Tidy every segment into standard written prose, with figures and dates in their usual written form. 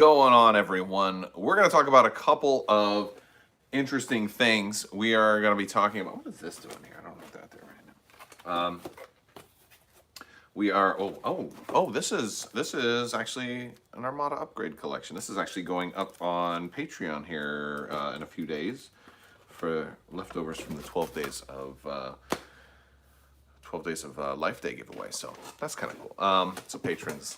Going on, everyone? We're going to talk about a couple of interesting things. We are going to be talking about, what is this doing here? I don't know what that there right now. We are this is actually an Armada upgrade collection. This is actually going up on Patreon here in a few days for leftovers from the 12 days of Life Day giveaway. So that's kind of cool. So patrons,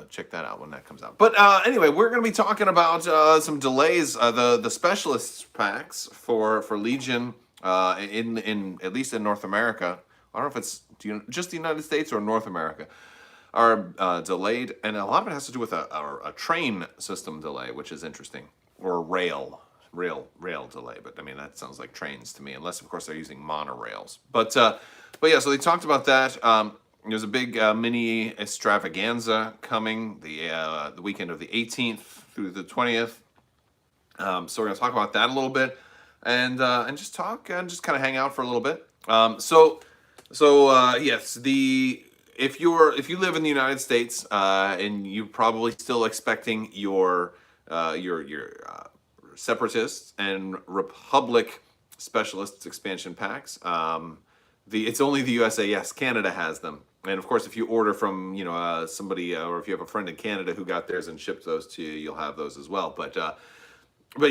check that out when that comes out. But anyway, we're going to be talking about some delays. The specialist packs for Legion in at least in North America. I don't know if it's just the United States or North America are delayed, and a lot of it has to do with a train system delay, which is interesting, or rail delay. But I mean, that sounds like trains to me, unless of course they're using monorails. But yeah, so they talked about that. There's a big Mini-Stravaganza coming the weekend of the 18th through the 20th. So we're going to talk about that a little bit, and just talk and just kind of hang out for a little bit. Yes, if you live in the United States and you're probably still expecting your Separatists and Republic Specialists expansion packs. It's only the USA. Yes, Canada has them, and of course, if you order from somebody or if you have a friend in Canada who got theirs and shipped those to you, you'll have those as well. But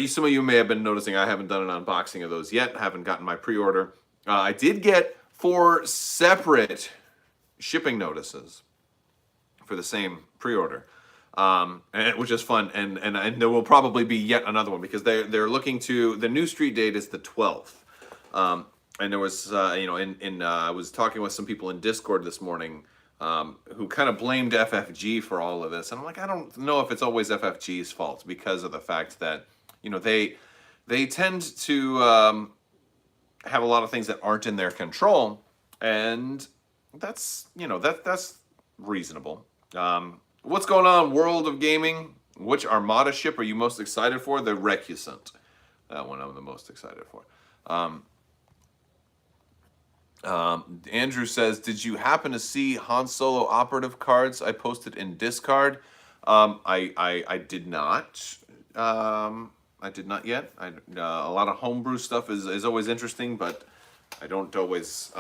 some of you may have been noticing I haven't done an unboxing of those yet. Haven't gotten my pre-order. I did get 4 separate shipping notices for the same pre-order, which is fun. And there will probably be yet another one because they're looking to, the new street date is the 12th. And there was, I was talking with some people in Discord this morning who kind of blamed FFG for all of this. And I'm like, I don't know if it's always FFG's fault because of the fact that, they tend to have a lot of things that aren't in their control. And that's, that's reasonable. What's going on, World of Gaming? Which Armada ship are you most excited for? The Recusant. That one I'm the most excited for. Andrew says, did you happen to see Han Solo operative cards I posted in Discard? I did not. I did not yet. A lot of homebrew stuff is always interesting, but I don't always.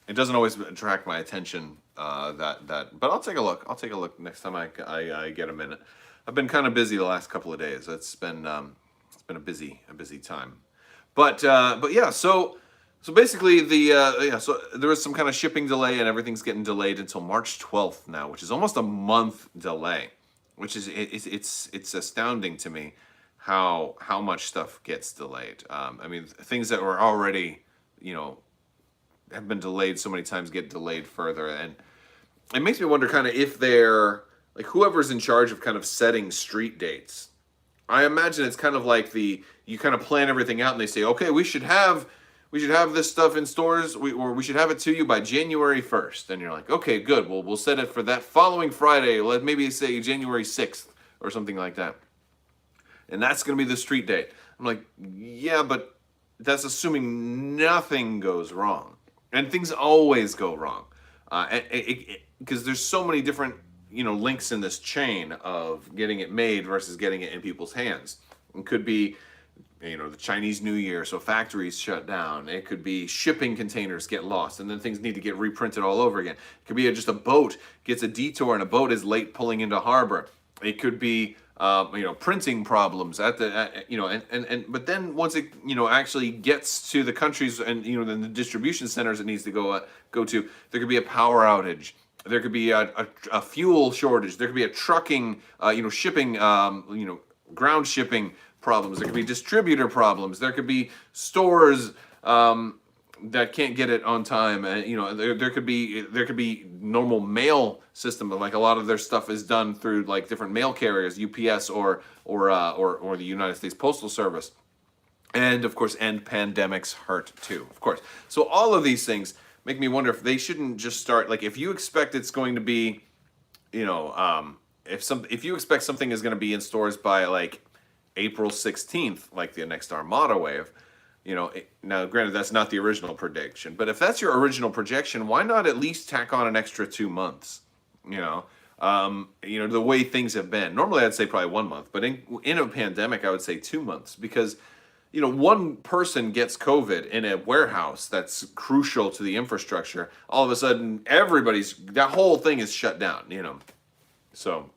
It doesn't always attract my attention. But I'll take a look. I'll take a look next time I get a minute. I've been kind of busy the last couple of days. It's been a busy time. But yeah. So basically so there was some kind of shipping delay and everything's getting delayed until March 12th now, which is almost a month delay, which is it's astounding to me how much stuff gets delayed. I mean, things that were already, have been delayed so many times get delayed further. And it makes me wonder kind of if they're, like, whoever's in charge of kind of setting street dates. I imagine it's kind of like you kind of plan everything out and they say, okay, we should have this stuff in stores, or we should have it to you by January 1st. And you're like, okay, good. Well, we'll set it for that following Friday. Let maybe say January 6th or something like that. And that's going to be the street date. I'm like, yeah, but that's assuming nothing goes wrong. And things always go wrong. Because there's so many different, links in this chain of getting it made versus getting it in people's hands. It could be, the Chinese New Year, so factories shut down. It could be shipping containers get lost, and then things need to get reprinted all over again. It could be just a boat gets a detour and a boat is late pulling into harbor. It could be printing problems but then once it actually gets to the countries and then the distribution centers it needs to go to, there could be a power outage, there could be a fuel shortage, there could be a trucking shipping ground shipping problems, there could be distributor problems, there could be stores that can't get it on time. There could be normal mail system, but like a lot of their stuff is done through like different mail carriers, UPS or the United States Postal Service, and of course, and pandemics hurt too, of course. So all of these things make me wonder if they shouldn't just start, like, if you expect it's going to be, if you expect something is going to be in stores by like April 16th, like the next Armada wave. Now granted that's not the original prediction, but if that's your original projection, why not at least tack on an extra 2 months? The way things have been. Normally, I'd say probably 1 month, but in a pandemic, I would say 2 months because one person gets COVID in a warehouse that's crucial to the infrastructure. All of a sudden, that whole thing is shut down. So,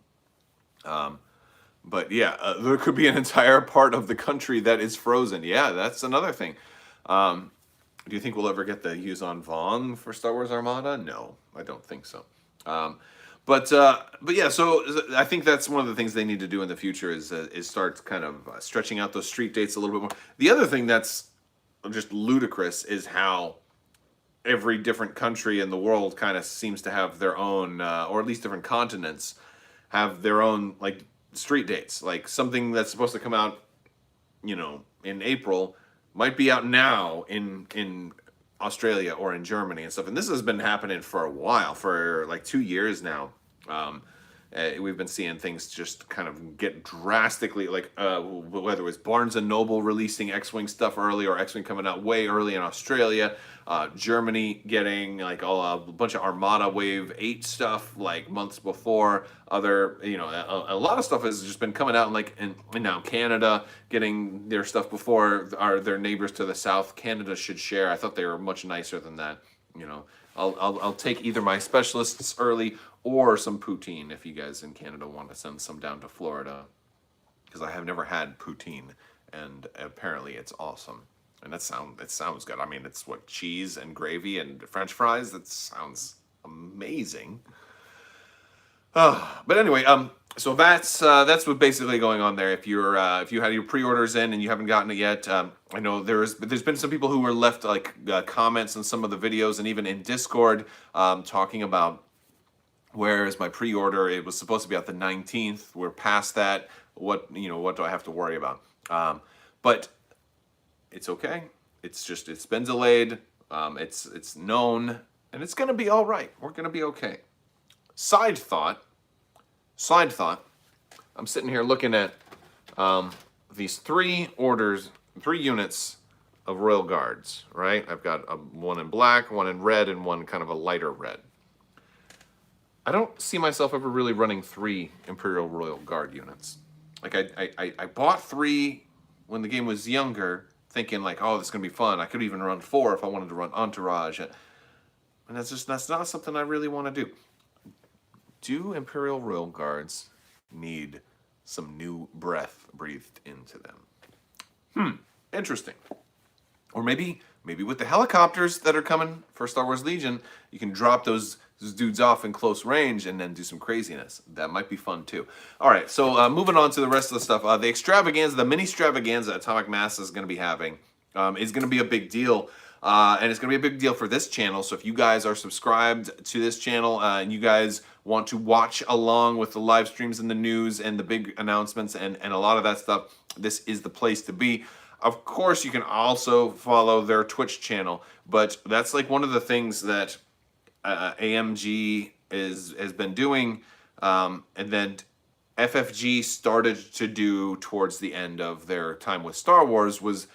but yeah, there could be an entire part of the country that is frozen. Yeah, that's another thing. Do you think we'll ever get the Yuuzhan Vong for Star Wars Armada? No, I don't think so. But yeah, so I think that's one of the things they need to do in the future is start kind of stretching out those street dates a little bit more. The other thing that's just ludicrous is how every different country in the world kind of seems to have their own, or at least different continents have their own like street dates. Like something that's supposed to come out, in April might be out now in Australia or in Germany and stuff. And this has been happening for a while, for like 2 years now. We've been seeing things just kind of get drastically, like whether it was Barnes and Noble releasing X-Wing stuff early or X-Wing coming out way early in Australia, Germany getting like a bunch of Armada Wave 8 stuff like months before. Other, a lot of stuff has just been coming out, and now Canada getting their stuff before their neighbors to the south. Canada should share. I thought they were much nicer than that. I'll take either my specialists early or some poutine if you guys in Canada want to send some down to Florida, because I have never had poutine and apparently it's awesome. And it sounds good. I mean, it's what, cheese and gravy and French fries? That sounds amazing. But anyway, so that's what basically going on there. If you had your pre-orders in and you haven't gotten it yet, I know there's been some people who were left like comments on some of the videos and even in Discord talking about, where is my pre-order? It was supposed to be out the 19th. We're past that. What do I have to worry about? But it's okay. It's been delayed. It's known, and it's gonna be all right. We're gonna be okay. Side thought. I'm sitting here looking at these 3 units of Royal Guards, right? I've got one in black, one in red, and one kind of a lighter red. I don't see myself ever really running 3 Imperial Royal Guard units. Like I bought 3 when the game was younger, thinking like, oh, this is gonna be fun. I could even run 4 if I wanted to run Entourage. And that's not something I really want to do. Do Imperial Royal Guards need some new breath breathed into them? Interesting. Or maybe with the helicopters that are coming for Star Wars Legion, you can drop those dudes off in close range and then do some craziness. That might be fun too. All right, so moving on to the rest of the stuff. The extravaganza, the mini-stravaganza Atomic Mass is going to be having is going to be a big deal. And it's going to be a big deal for this channel. So if you guys are subscribed to this channel and you guys want to watch along with the live streams and the news and the big announcements and a lot of that stuff, this is the place to be. Of course, you can also follow their Twitch channel, but that's like one of the things that AMG has been doing, and then FFG started to do towards the end of their time with Star Wars, was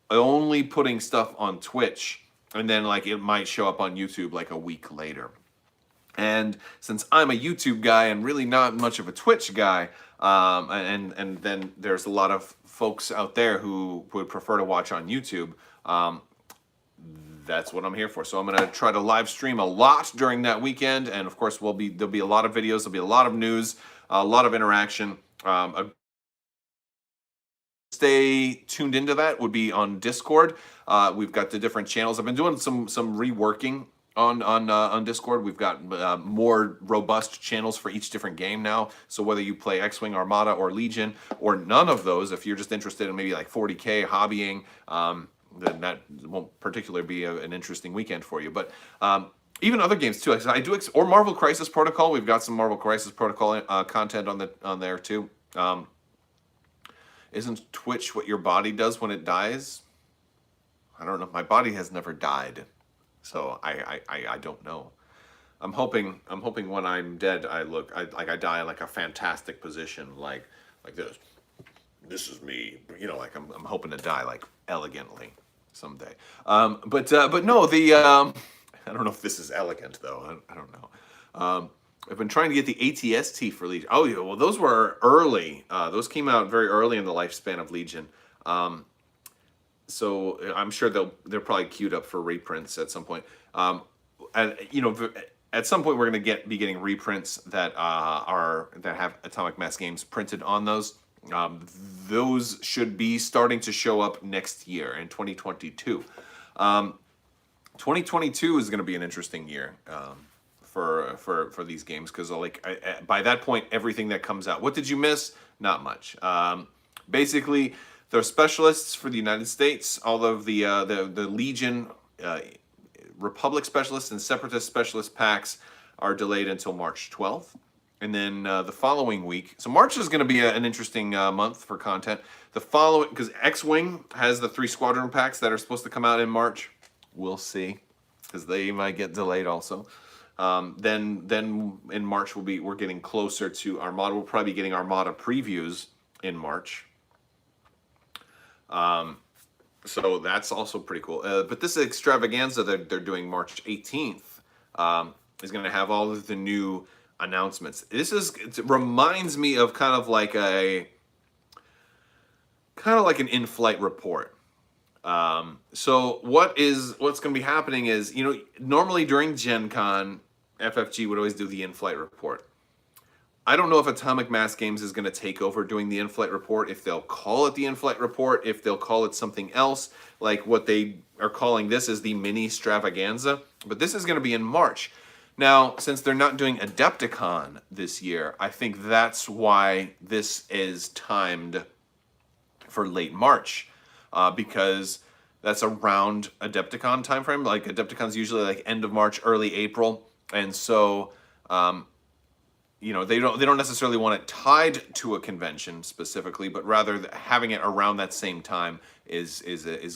only putting stuff on Twitch, and then like it might show up on YouTube like a week later. And since I'm a YouTube guy and really not much of a Twitch guy, and then there's a lot of folks out there who would prefer to watch on YouTube, that's what I'm here for. So I'm going to try to live stream a lot during that weekend, and of course there'll be a lot of videos, there'll be a lot of news, a lot of interaction. Stay tuned into that would be on Discord. We've got the different channels. I've been doing some reworking on Discord. We've got more robust channels for each different game now. So whether you play X-Wing, Armada, or Legion, or none of those, if you're just interested in maybe like 40K hobbying, then that won't particularly be an interesting weekend for you. But even other games too. I do, or Marvel Crisis Protocol. We've got some Marvel Crisis Protocol content on there too. Isn't Twitch what your body does when it dies? I don't know. My body has never died, so I don't know. I'm hoping when I'm dead, I die in like a fantastic position, like this. This is me. Like I'm hoping to die like elegantly someday. But no, I don't know if this is elegant though. I don't know. I've been trying to get the ATST for Legion. Oh, yeah, well, those were early. Those came out very early in the lifespan of Legion. So I'm sure they're probably queued up for reprints at some point. And at some point we're going to be getting reprints that have Atomic Mass games printed on those. Those should be starting to show up next year in 2022. 2022 is going to be an interesting year for these games because by that point everything that comes out. What did you miss? Not much. Basically, they're specialists for the United States. All of the Legion, Republic specialists, and Separatist specialist packs are delayed until March 12th. And then the following week, so March is going to be an interesting month for content. The following, because X-Wing has the 3 squadron packs that are supposed to come out in March. We'll see, because they might get delayed also. Then in March we're getting closer to Armada. We'll probably be getting Armada previews in March. So that's also pretty cool. But this extravaganza that they're doing March 18th is going to have all of the new announcements. It reminds me of kind of like an in-flight report. So what's going to be happening is, normally during Gen Con, FFG would always do the in-flight report. I don't know if Atomic Mass Games is going to take over doing the in-flight report, if they'll call it the in-flight report, if they'll call it something else, like what they are calling this is the Mini-Stravaganza. But this is going to be in March. Now, since they're not doing Adepticon this year, I think that's why this is timed for late March, because that's around Adepticon timeframe. Like Adepticon's usually like end of March, early April, and so they don't necessarily want it tied to a convention specifically, but rather having it around that same time is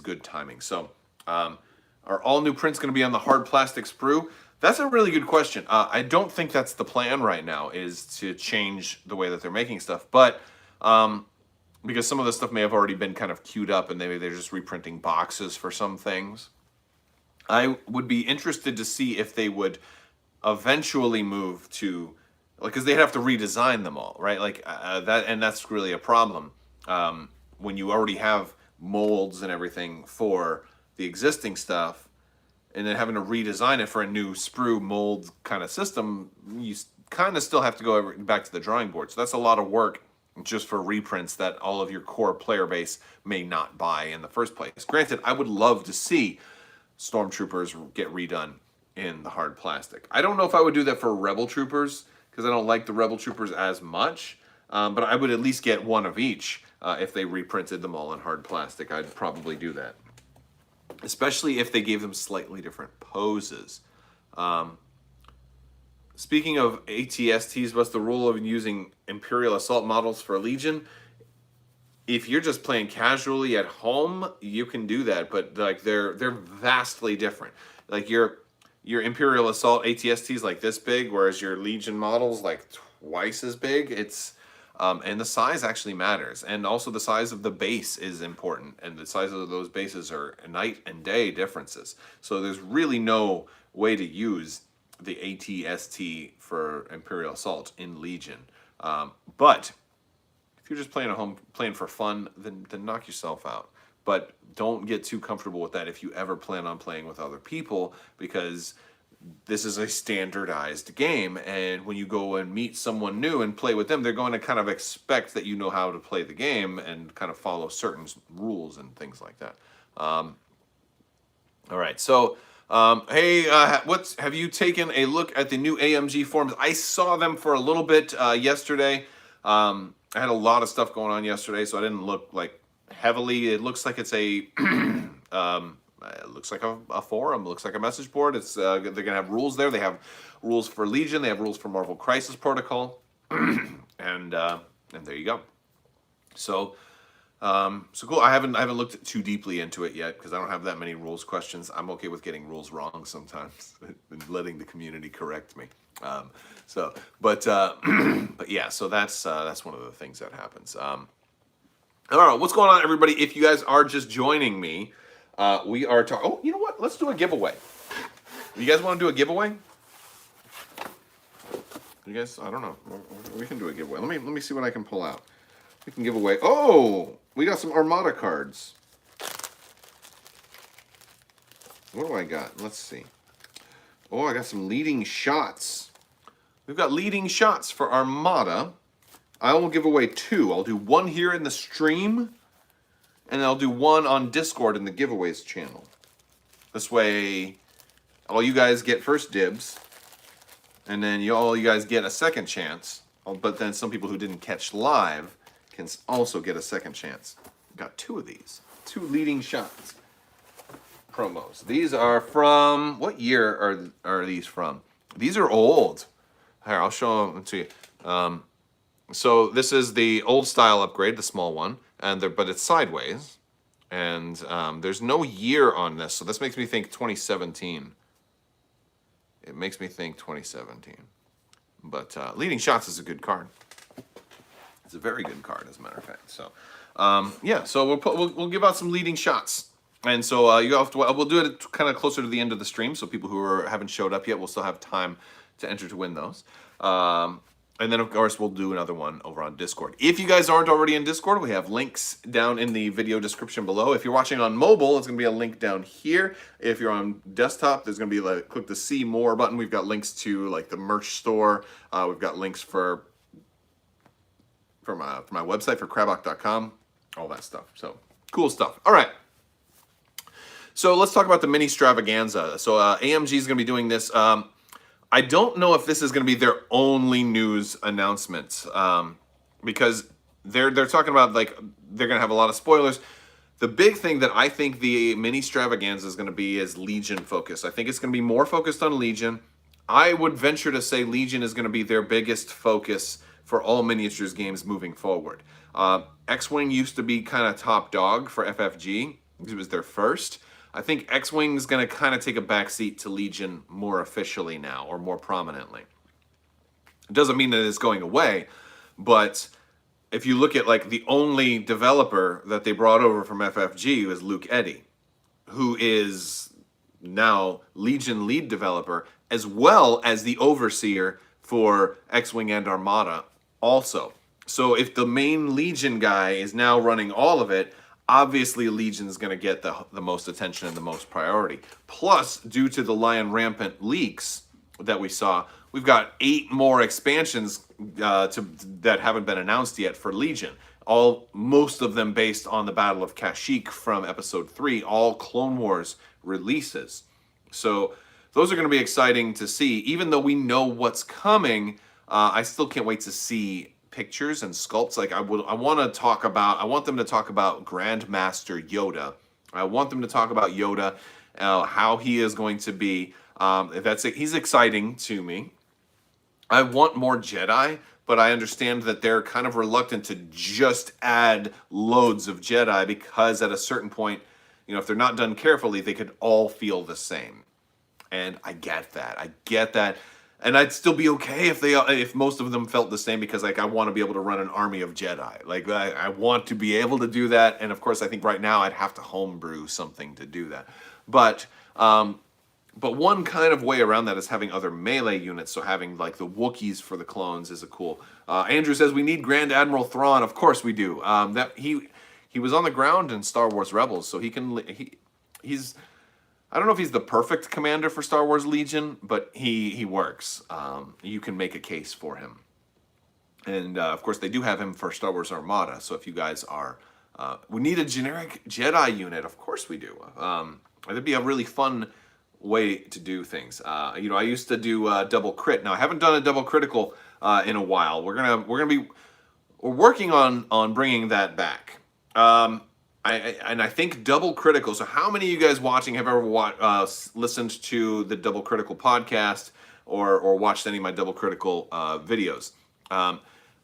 good timing. So, are all new prints going to be on the hard plastic sprue? That's a really good question. I don't think that's the plan right now, is to change the way that they're making stuff, but because some of the stuff may have already been kind of queued up and maybe they're just reprinting boxes for some things. I would be interested to see if they would eventually move to, because they'd have to redesign them all, right? That's really a problem when you already have molds and everything for the existing stuff, and then having to redesign it for a new sprue mold kind of system. You kind of still have to go back to the drawing board. So that's a lot of work just for reprints that all of your core player base may not buy in the first place. Granted, I would love to see Stormtroopers get redone in the hard plastic. I don't know if I would do that for Rebel Troopers, because I don't like the Rebel Troopers as much, but I would at least get one of each. If they reprinted them all in hard plastic, I'd probably do that. Especially if they gave them slightly different poses. Speaking of ATSTs, what's the rule of using Imperial Assault models for Legion? If you're just playing casually at home, you can do that, but they're vastly different. Like your Imperial Assault ATSTs like this big, whereas your Legion models like twice as big. And the size actually matters, and also the size of the base is important, and the size of those bases are night and day differences. So there's really no way to use the ATST for Imperial Assault in Legion. But if you're just playing at home, playing for fun, then knock yourself out. But don't get too comfortable with that if you ever plan on playing with other people, because this is a standardized game, and when you go and meet someone new and play with them, they're going to kind of expect that you know how to play the game and kind of follow certain rules and things like that. All right, so hey, have you taken a look at the new AMG forums? I saw them for a little bit yesterday. I had a lot of stuff going on yesterday, so I didn't look heavily. It looks like it's a it looks like a forum. It looks like a message board. It's they're gonna have rules there. They have rules for Legion. They have rules for Marvel Crisis Protocol, and there you go. So cool. I haven't looked too deeply into it yet because I don't have that many rules questions. I'm okay with getting rules wrong sometimes and letting the community correct me. But yeah. So that's one of the things that happens. All right, what's going on, everybody? If you guys are just joining me. We are talking. Oh, you know what? Let's do a giveaway. You guys want to do a giveaway? You guys, I don't know. We can do a giveaway. Let me see what I can pull out. We can give away. Oh, we got some Armada cards. What do I got? Let's see. Oh, I got some leading shots. We've got leading shots for Armada. I will give away 2. I'll do 1 here in the stream, and I'll do 1 on Discord in the giveaways channel. This way, all you guys get first dibs, and then all you guys get a second chance. But then some people who didn't catch live can also get a second chance. Got 2 of these. 2 leading shots promos. These are from, what year are these from? These are old. Here, I'll show them to you. So this is the old style upgrade, the small one, but it's sideways. And there's no year on this, so this makes me think 2017. It makes me think 2017. But leading shots is a good card. It's a very good card, as a matter of fact. So yeah, so we'll give out some leading shots. And so you have to. We'll do it kind of closer to the end of the stream, so people who haven't showed up yet will still have time to enter to win those. And then, of course, we'll do another one over on Discord. If you guys aren't already in Discord, we have links down in the video description below. If you're watching on mobile, it's going to be a link down here. If you're on desktop, there's going to be click the See More button. We've got links to like the merch store. We've got links for my website, for Crabbok.com, all that stuff. So cool stuff. All right. So let's talk about the Mini-Stravaganza. So AMG is going to be doing this. I don't know if this is going to be their only news announcement, because they're talking about like they're going to have a lot of spoilers. The big thing that I think the Mini-Stravaganza is going to be is Legion focus. I think it's going to be more focused on Legion. I would venture to say Legion is going to be their biggest focus for all miniatures games moving forward. X-Wing used to be kind of top dog for FFG. It was their first. I think X-Wing is going to kind of take a backseat to Legion more officially now, or more prominently. It doesn't mean that it's going away, but if you look at like the only developer that they brought over from FFG was Luke Eddy, who is now Legion lead developer, as well as the overseer for X-Wing and Armada also. So if the main Legion guy is now running all of it, obviously Legion is going to get the most attention and the most priority. Plus, due to the Lion Rampant leaks that we saw, we've got 8 more expansions that haven't been announced yet for Legion. Most of them based on the Battle of Kashyyyk from Episode 3, all Clone Wars releases. So those are going to be exciting to see. Even though we know what's coming, I still can't wait to see pictures and sculpts. Like I want them to talk about Grandmaster Yoda. I want them to talk about Yoda, how he is going to be. He's exciting to me. I want more Jedi, but I understand that they're kind of reluctant to just add loads of Jedi, because at a certain point, if they're not done carefully, they could all feel the same. And I get that. And I'd still be okay if most of them felt the same, because like I want to be able to run an army of Jedi. Like I want to be able to do that, and of course I think right now I'd have to homebrew something to do that. But one kind of way around that is having other melee units. So having like the Wookiees for the clones is a cool. Andrew says we need Grand Admiral Thrawn. Of course we do. He was on the ground in Star Wars Rebels, so he's. I don't know if he's the perfect commander for Star Wars Legion, but he works. You can make a case for him. And, of course, they do have him for Star Wars Armada. So if you guys are... we need a generic Jedi unit. Of course we do. That'd be a really fun way to do things. I used to do double crit. Now, I haven't done a double critical in a while. We're working on bringing that back. I think double critical. So how many of you guys watching have ever listened to the Double Critical podcast or watched any of my Double Critical videos?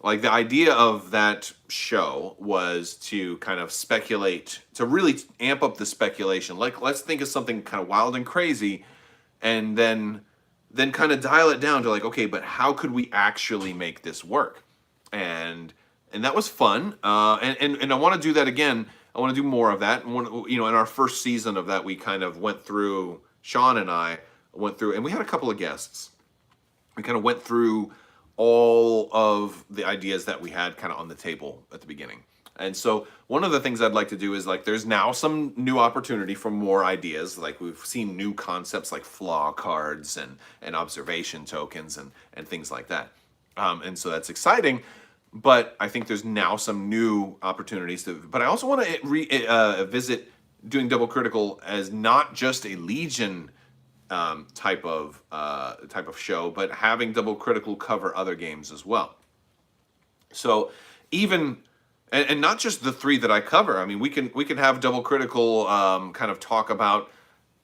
Like the idea of that show was to kind of speculate, to really amp up the speculation. Like let's think of something kind of wild and crazy, and then kind of dial it down to like, okay, but how could we actually make this work? And that was fun. And I want to do that again. I want to do more of that. In our first season of that, we kind of went through, Sean and I went through, and we had a couple of guests. We kind of went through all of the ideas that we had kind of on the table at the beginning. And so one of the things I'd like to do is like there's now some new opportunity for more ideas. Like we've seen new concepts like flaw cards and observation tokens and things like that. And so that's exciting. But I think there's now some new opportunities to. But I also want to visit doing double critical as not just a Legion type of show, but having double critical cover other games as well. So even and not just the 3 that I cover. I mean, we can have double critical kind of talk about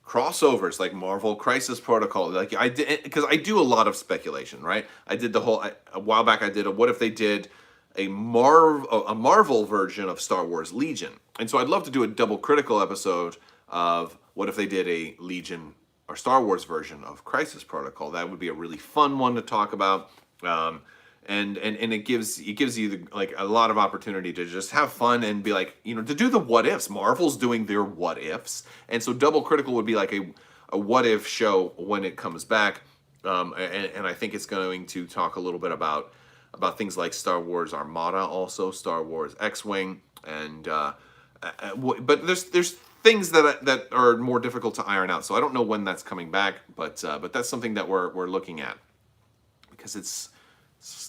crossovers like Marvel Crisis Protocol. Like I did, because I do a lot of speculation, right? I did a while back. I did a what if they did a Marvel version of Star Wars Legion, and so I'd love to do a double critical episode of what if they did a Legion or Star Wars version of Crisis Protocol. That would be a really fun one to talk about. And it gives you like a lot of opportunity to just have fun and be like, to do the what ifs. Marvel's doing their what ifs, and so double critical would be like a what if show when it comes back. And I think it's going to talk a little bit about things like Star Wars Armada, also Star Wars X-Wing, and but there's things that are more difficult to iron out. So I don't know when that's coming back, but that's something that we're looking at, because it's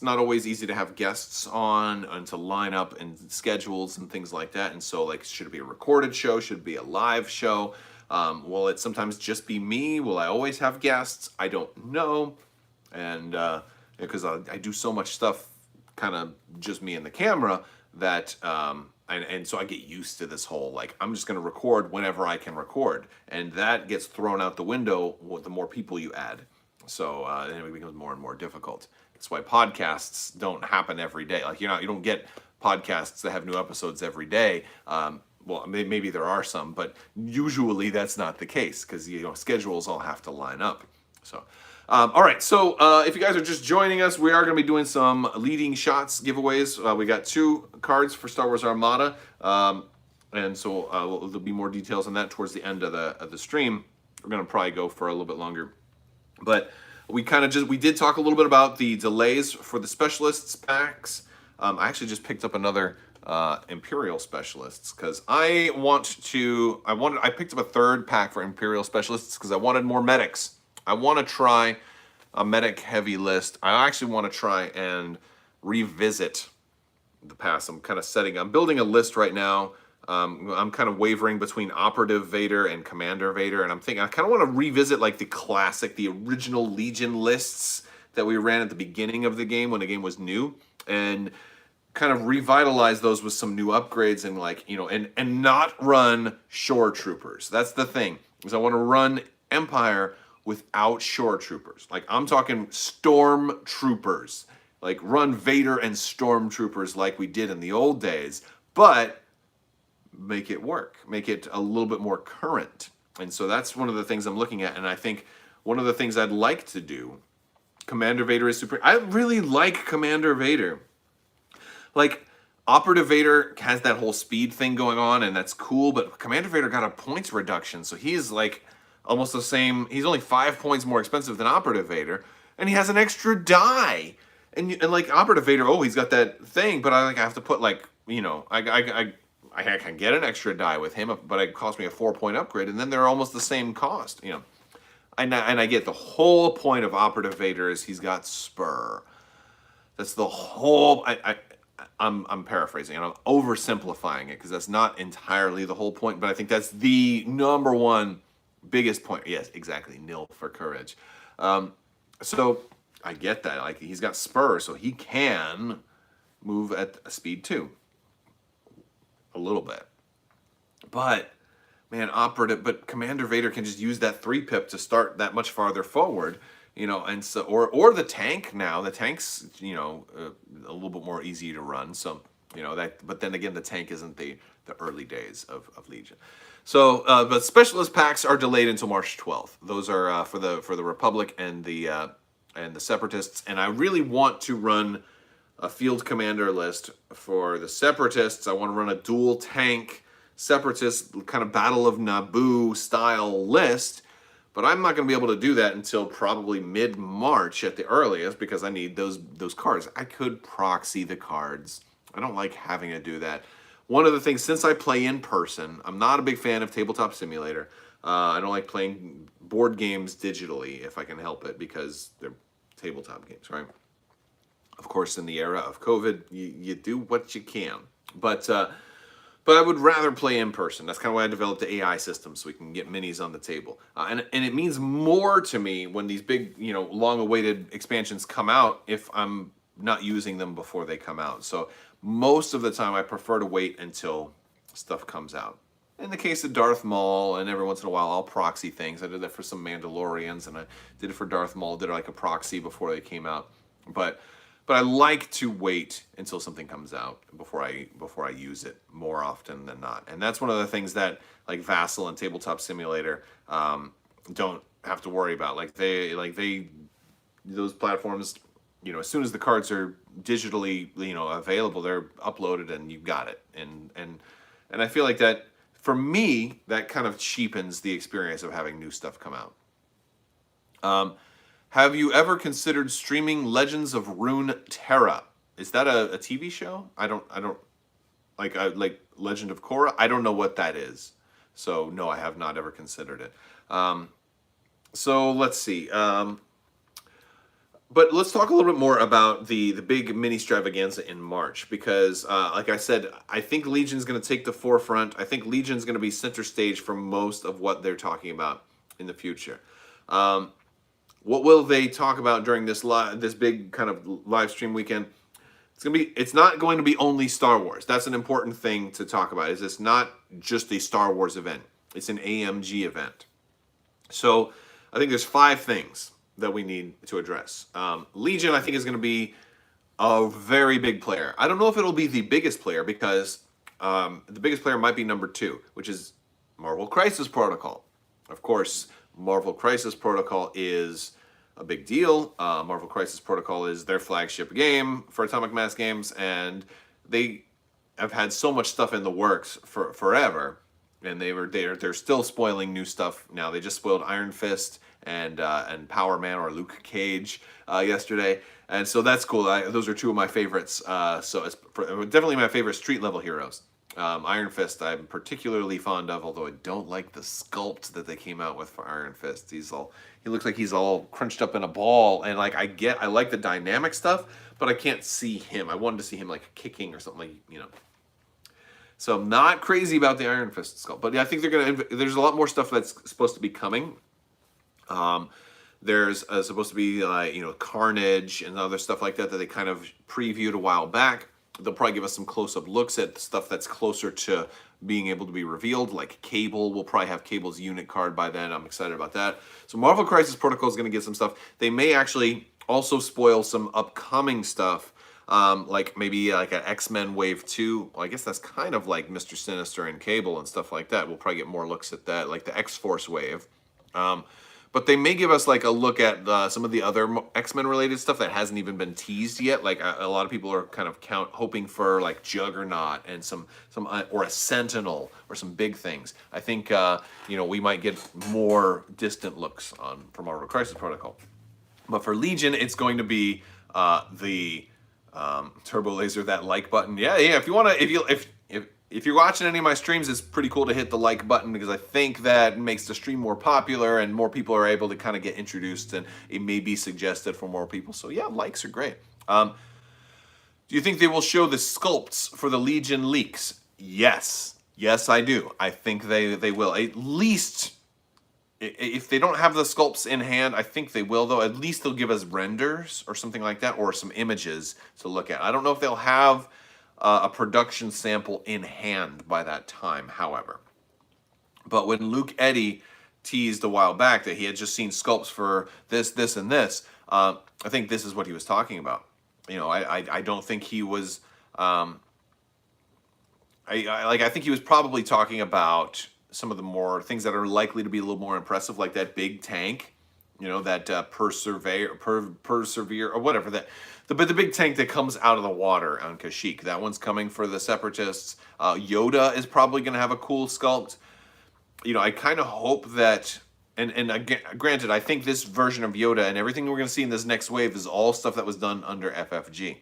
not always easy to have guests on and to line up and schedules and things like that. And so, like, should it be a recorded show? Should it be a live show? Will it sometimes just be me? Will I always have guests? I don't know. And because I do so much stuff, kind of just me and the camera, that and so I get used to this whole, like, I'm just going to record whenever I can record, and that gets thrown out the window with the more people you add. So then it becomes more and more difficult. That's why podcasts don't happen every day. Like, you don't get podcasts that have new episodes every day. Well, maybe there are some, but usually that's not the case, because schedules all have to line up. So, all right. So if you guys are just joining us, we are going to be doing some leading shots giveaways. We got 2 cards for Star Wars Armada, and so there'll be more details on that towards the end of the stream. We're going to probably go for a little bit longer, but we did talk a little bit about the delays for the specialists packs. I actually just picked up another Imperial specialists because I picked up a 3rd pack for Imperial specialists because I wanted more medics. I want to try a medic heavy list. I actually want to try and revisit the past. I'm building a list right now. I'm kind of wavering between Operative Vader and Commander Vader, and I'm thinking I kind of want to revisit like the original Legion lists that we ran at the beginning of the game when the game was new, and kind of revitalize those with some new upgrades and and not run shore troopers. That's the thing, is I want to run Empire without shore troopers. Like, I'm talking storm troopers, like run Vader and stormtroopers like we did in the old days, but make it work, make it a little bit more current. And so that's one of the things I'm looking at. And I think one of the things I'd like to do, Commander Vader is super. I really like Commander Vader. Like, Operative Vader has that whole speed thing going on, and that's cool, but Commander Vader got a points reduction, so he's like almost the same. He's only 5 points more expensive than Operative Vader, and he has an extra die. And like Operative Vader, he's got that thing, but I have to put I can get an extra die with him, but it costs me a 4-point upgrade, and then they're almost the same cost, And I get the whole point of Operative Vader is he's got Spur. That's the whole. I'm paraphrasing and I'm oversimplifying it because that's not entirely the whole point, but I think that's the number one biggest point. Yes, exactly. Nil for courage. So I get that. Like, he's got Spur, so he can move at speed 2 a little bit. But man, but Commander Vader can just use that 3-pip to start that much farther forward. And so, or the tank now. The tank's, a little bit more easy to run. So, but then again, the tank isn't the early days of Legion. So, but specialist packs are delayed until March 12th. Those are for the Republic and the Separatists. And I really want to run a field commander list for the Separatists. I want to run a dual tank Separatist kind of Battle of Naboo style list. But I'm not going to be able to do that until probably mid-March at the earliest because I need those cards. I could proxy the cards. I don't like having to do that. One of the things, since I play in person, I'm not a big fan of Tabletop Simulator. I don't like playing board games digitally if I can help it because they're tabletop games, right? Of course, in the era of COVID, you do what you can. But I would rather play in person. That's kind of why I developed the AI system so we can get minis on the table. And it means more to me when these big, long-awaited expansions come out if I'm not using them before they come out. So most of the time, I prefer to wait until stuff comes out. In the case of Darth Maul, and every once in a while, I'll proxy things. I did that for some Mandalorians, and I did it for Darth Maul. Did like a proxy before they came out. But I like to wait until something comes out before I use it more often than not. And that's one of the things that like Vassal and Tabletop Simulator don't have to worry about. Those platforms, as soon as the cards are digitally available, they're uploaded and you've got it. And I feel like that for me that kind of cheapens the experience of having new stuff come out. Have you ever considered streaming Legends of Runeterra? Is that a TV show? I don't like Legend of Korra. I don't know what that is. So no, I have not ever considered it. So let's see. But let's talk a little bit more about the big Mini-Stravaganza in March because, like I said, I think Legion's going to take the forefront. I think Legion's going to be center stage for most of what they're talking about in the future. What will they talk about during this big kind of live stream weekend? It's not going to be only Star Wars. That's an important thing to talk about. Is it's not just a Star Wars event. It's an AMG event. So I think there's 5 things that we need to address. Legion, I think, is going to be a very big player. I don't know if it'll be the biggest player because the biggest player might be number 2, which is Marvel Crisis Protocol. Of course, Marvel Crisis Protocol is a big deal. Marvel Crisis Protocol is their flagship game for Atomic Mass Games, and they have had so much stuff in the works for forever, and they're still spoiling new stuff now. They just spoiled Iron Fist and Power Man or Luke Cage yesterday, and so that's cool. Those are 2 of my favorites. So it's definitely my favorite street level heroes. Iron Fist I'm particularly fond of, although I don't like the sculpt that they came out with for Iron Fist. He looks like he's all crunched up in a ball, and like I like the dynamic stuff, but I can't see him. I wanted to see him like kicking or something, So I'm not crazy about the Iron Fist sculpt, but I think there's a lot more stuff that's supposed to be coming. There's supposed to be Carnage and other stuff like that they kind of previewed a while back. They'll probably give us some close-up looks at stuff that's closer to being able to be revealed, like Cable. We'll probably have Cable's unit card by then. I'm excited about that. So Marvel Crisis Protocol is going to get some stuff. They may actually also spoil some upcoming stuff, like maybe like an X-Men Wave 2. Well, I guess that's kind of like Mr. Sinister and Cable and stuff like that. We'll probably get more looks at that, like the X-Force Wave. But they may give us like a look at some of the other X-Men related stuff that hasn't even been teased yet. Like a lot of people are kind of hoping for like Juggernaut and some or a Sentinel or some big things. I think we might get more distant looks for Marvel Crisis Protocol. But for Legion, it's going to be the Turbo Laser, that like button. Yeah. If you want to, if you're watching any of my streams, it's pretty cool to hit the like button because I think that makes the stream more popular and more people are able to kind of get introduced and it may be suggested for more people. So yeah, likes are great. Do you think they will show the sculpts for the Legion leaks? Yes. Yes, I do. I think they will. At least, if they don't have the sculpts in hand, I think they will, though. At least they'll give us renders or something like that or some images to look at. I don't know if they'll have a production sample in hand by that time, however. But when Luke Eddy teased a while back that he had just seen sculpts for this, and this, I think this is what he was talking about. I don't think he was. I think he was probably talking about some of the more things that are likely to be a little more impressive, like that big tank. That persevere or whatever that. But the big tank that comes out of the water on Kashyyyk, that one's coming for the Separatists. Yoda is probably going to have a cool sculpt. I kind of hope that, and again, granted, I think this version of Yoda and everything we're going to see in this next wave is all stuff that was done under FFG.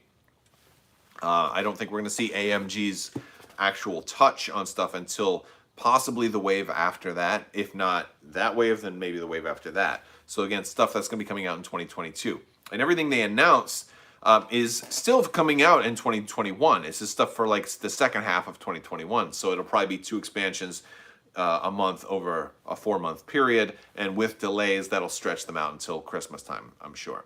I don't think we're going to see AMG's actual touch on stuff until possibly the wave after that. If not that wave, then maybe the wave after that. So again, stuff that's going to be coming out in 2022. And everything they announced is still coming out in 2021. It's just stuff for like the second half of 2021. So it'll probably be 2 expansions a month over a 4-month period. And with delays, that'll stretch them out until Christmas time, I'm sure.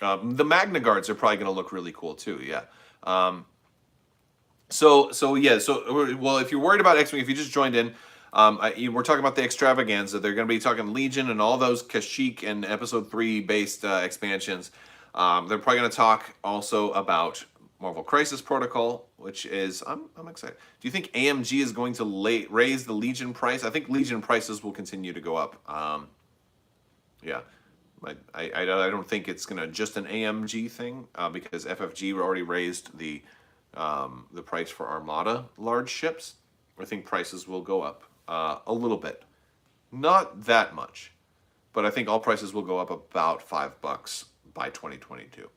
The Magna Guards are probably going to look really cool too, yeah. Well, if you're worried about X-Wing, if you just joined in, we're talking about the extravaganza. They're going to be talking Legion and all those Kashyyyk and Episode 3 based expansions. They're probably going to talk also about Marvel Crisis Protocol, which is I'm excited. Do you think AMG is going to raise the Legion price? I think Legion prices will continue to go up. Yeah. I don't think it's gonna just an AMG thing because FFG already raised the price for Armada large ships. I think prices will go up a little bit, not that much, but I think all prices will go up about $5 by 2022.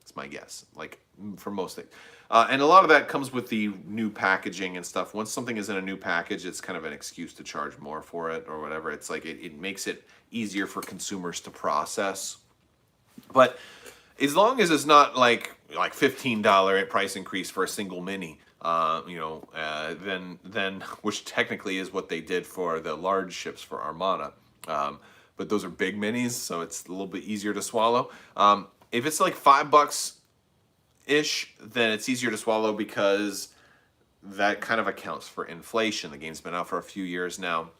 It's my guess, like for most things, and a lot of that comes with the new packaging and stuff. Once something is in a new package, it's kind of an excuse to charge more for it or whatever. It's like it makes it easier for consumers to process. But as long as it's not like $15 price increase for a single mini, then which technically is what they did for the large ships for Armada. But those are big minis, so it's a little bit easier to swallow. If it's like $5-ish, then it's easier to swallow because that kind of accounts for inflation. The game's been out for a few years now.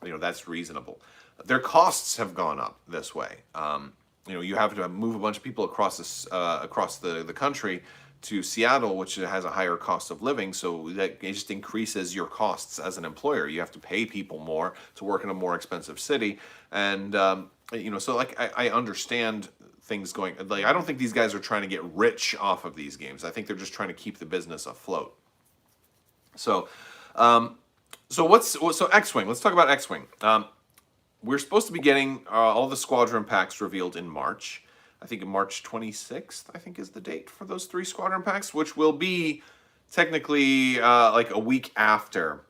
That's reasonable. Their costs have gone up this way. You have to move a bunch of people across the country to Seattle, which has a higher cost of living, so that it just increases your costs as an employer. You have to pay people more to work in a more expensive city, and so like I understand things going. Like I don't think these guys are trying to get rich off of these games. I think they're just trying to keep the business afloat. So X-Wing. Let's talk about X-Wing. We're supposed to be getting all the squadron packs revealed in March. I think March 26th, I think, is the date for those 3 squadron packs, which will be technically like a week after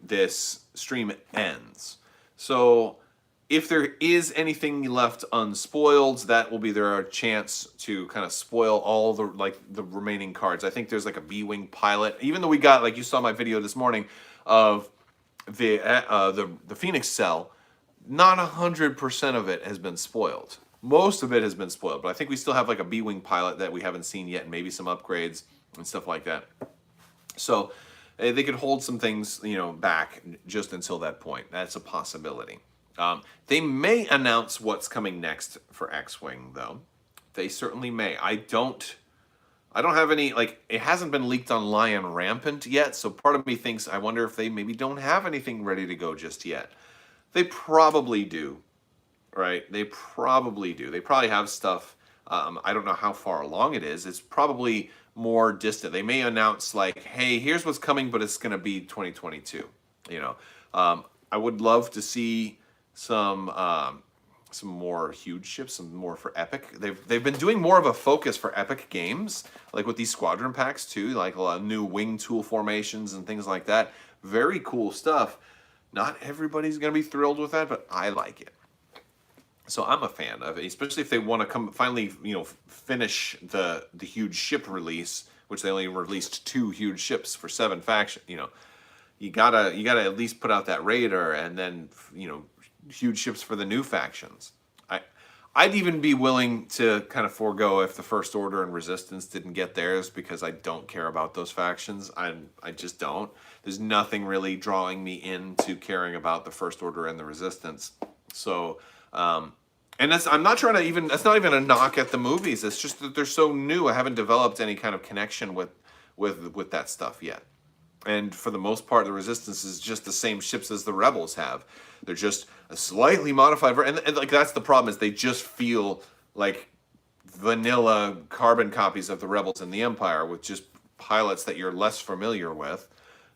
this stream ends. So if there is anything left unspoiled, that will be their chance to kind of spoil all the remaining cards. I think there's like a B-Wing pilot. Even though we got, like you saw my video this morning, of the Phoenix cell, not 100% of it has been spoiled. Most of it has been spoiled, but I think we still have like a B-Wing pilot that we haven't seen yet, and maybe some upgrades and stuff like that. So they could hold some things, back just until that point. That's a possibility. They may announce what's coming next for X-Wing, though. They certainly may. I don't have any, it hasn't been leaked on Lion Rampant yet, so part of me thinks, I wonder if they maybe don't have anything ready to go just yet. They probably do, right? They probably do. They probably have stuff. I don't know how far along it is. It's probably more distant. They may announce like, hey, here's what's coming, but it's going to be 2022. I would love to see some more huge ships, some more for Epic. They've been doing more of a focus for Epic games, like with these squadron packs too, like a lot of new wing tool formations and things like that. Very cool stuff. Not everybody's going to be thrilled with that, but I like it. So I'm a fan of it, especially if they want to come finally, finish the huge ship release, which they only released 2 huge ships for 7 factions. You gotta at least put out that Raider and then huge ships for the new factions. I'd even be willing to kind of forego if the First Order and Resistance didn't get theirs, because I don't care about those factions. I just don't. There's nothing really drawing me into caring about the First Order and the Resistance. So, and I'm not trying to even, that's not even a knock at the movies. It's just that they're so new. I haven't developed any kind of connection with that stuff yet. And for the most part, the Resistance is just the same ships as the Rebels have. They're just a slightly modified version. And like that's the problem, is they just feel like vanilla carbon copies of the Rebels and the Empire with just pilots that you're less familiar with,